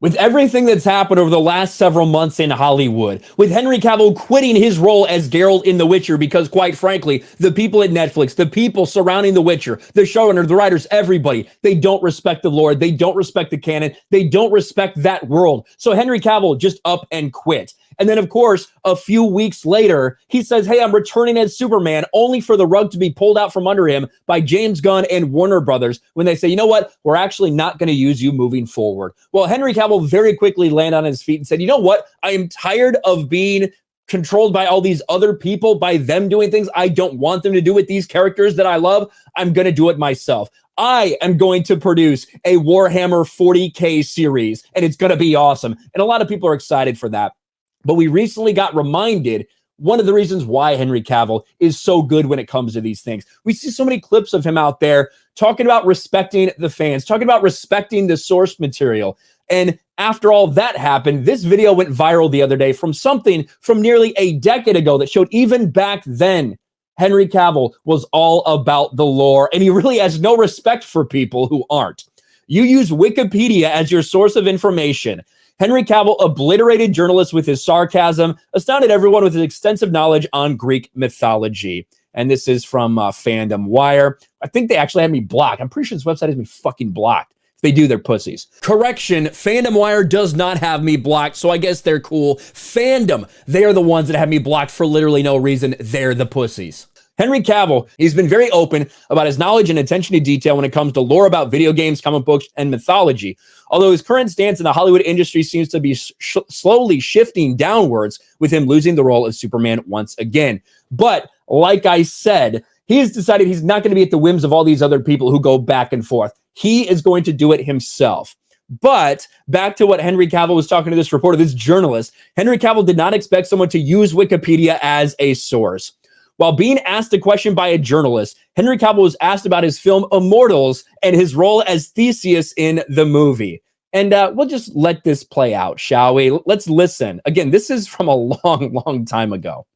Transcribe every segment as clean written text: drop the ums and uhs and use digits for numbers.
With everything that's happened over the last several months in Hollywood, with Henry Cavill quitting his role as Geralt in The Witcher because, quite frankly, the people at Netflix, the people surrounding The Witcher, the showrunner, the writers, everybody, they don't respect the lore, they don't respect the canon, they don't respect that world. So Henry Cavill just up and quit. And then, of course, a few weeks later, he says, hey, I'm returning as Superman, only for the rug to be pulled out from under him by James Gunn and Warner Brothers when they say, you know what, we're actually not going to use you moving forward. Well, Henry Cavill very quickly landed on his feet and said, you know what, I am tired of being controlled by all these other people, by them doing things I don't want them to do with these characters that I love. I'm going to do it myself. I am going to produce a Warhammer 40K series, and it's going to be awesome. And a lot of people are excited for that. But we recently got reminded one of the reasons why Henry Cavill is so good when it comes to these things. We see so many clips of him out there talking about respecting the fans, talking about respecting the source material. And after all that happened, this video went viral the other day from something from nearly a decade ago that showed even back then, Henry Cavill was all about the lore, and he really has no respect for people who aren't. You use Wikipedia as your source of information. Henry Cavill obliterated journalists with his sarcasm, astounded everyone with his extensive knowledge on Greek mythology. And this is from Fandom Wire. I think they actually had me blocked. I'm pretty sure this website has me fucking blocked. If they do, they're pussies. Correction, Fandom Wire does not have me blocked, so I guess they're cool. Fandom, they're the ones that have me blocked for literally no reason. They're the pussies. Henry Cavill, he's been very open about his knowledge and attention to detail when it comes to lore about video games, comic books, and mythology. Although his current stance in the Hollywood industry seems to be slowly shifting downwards, with him losing the role of Superman once again. But like I said, he has decided he's not going to be at the whims of all these other people who go back and forth. He is going to do it himself. But back to what Henry Cavill was talking to this reporter, this journalist, Henry Cavill did not expect someone to use Wikipedia as a source. While being asked a question by a journalist, Henry Cavill was asked about his film Immortals and his role as Theseus in the movie. And we'll just let this play out, shall we? Let's listen. Again, this is from a long, long time ago.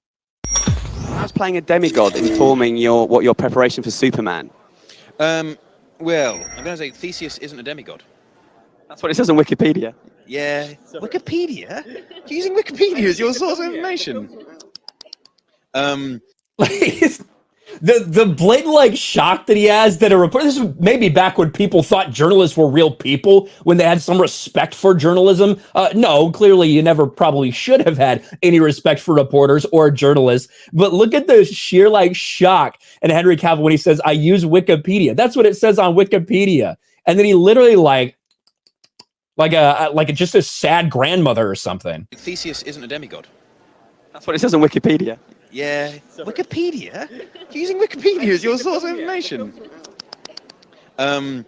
How's playing a demigod informing your preparation for Superman? Well, I'm going to say Theseus isn't a demigod. That's what it says on Wikipedia. Yeah. Wikipedia? You're using Wikipedia as your source of information. The blatant shock that he has that a reporter, this was maybe back when people thought journalists were real people, when they had some respect for journalism. No, clearly you never probably should have had any respect for reporters or journalists. But look at the sheer shock in Henry Cavill when he says, I use Wikipedia. That's what it says on Wikipedia. And then he literally just a sad grandmother or something. Theseus isn't a demigod. That's what it says on Wikipedia. Yeah. Wikipedia? You're using Wikipedia as your source of information. I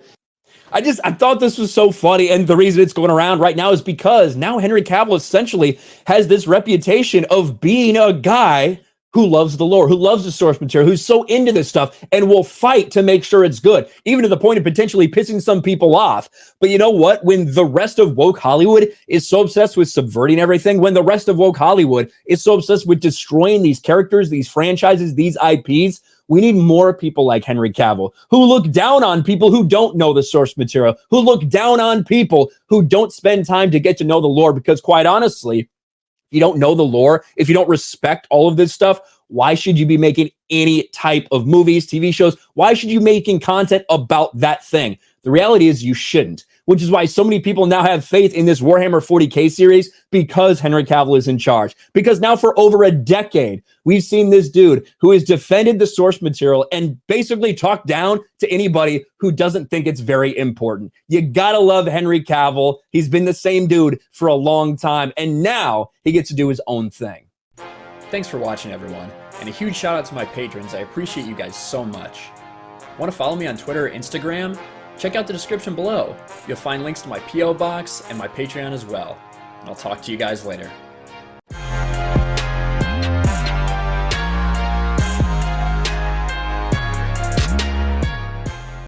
thought this was so funny, and the reason it's going around right now is because now Henry Cavill essentially has this reputation of being a guy who loves the lore, who loves the source material, who's so into this stuff and will fight to make sure it's good, even to the point of potentially pissing some people off. But you know what? When the rest of woke Hollywood is so obsessed with subverting everything, when the rest of woke Hollywood is so obsessed with destroying these characters, these franchises, these IPs, we need more people like Henry Cavill who look down on people who don't know the source material, who look down on people who don't spend time to get to know the lore, because quite honestly, you don't know the lore, if you don't respect all of this stuff, why should you be making any type of movies, TV shows? Why should you be making content about that thing? The reality is you shouldn't, which is why so many people now have faith in this Warhammer 40K series, because Henry Cavill is in charge. Because now for over a decade, we've seen this dude who has defended the source material and basically talked down to anybody who doesn't think it's very important. You gotta love Henry Cavill. He's been the same dude for a long time, and now he gets to do his own thing. Thanks for watching, everyone, and a huge shout out to my patrons. I appreciate you guys so much. Want to follow me on Twitter or Instagram? Check out the description below. You'll find links to my P.O. box and my Patreon as well. And I'll talk to you guys later.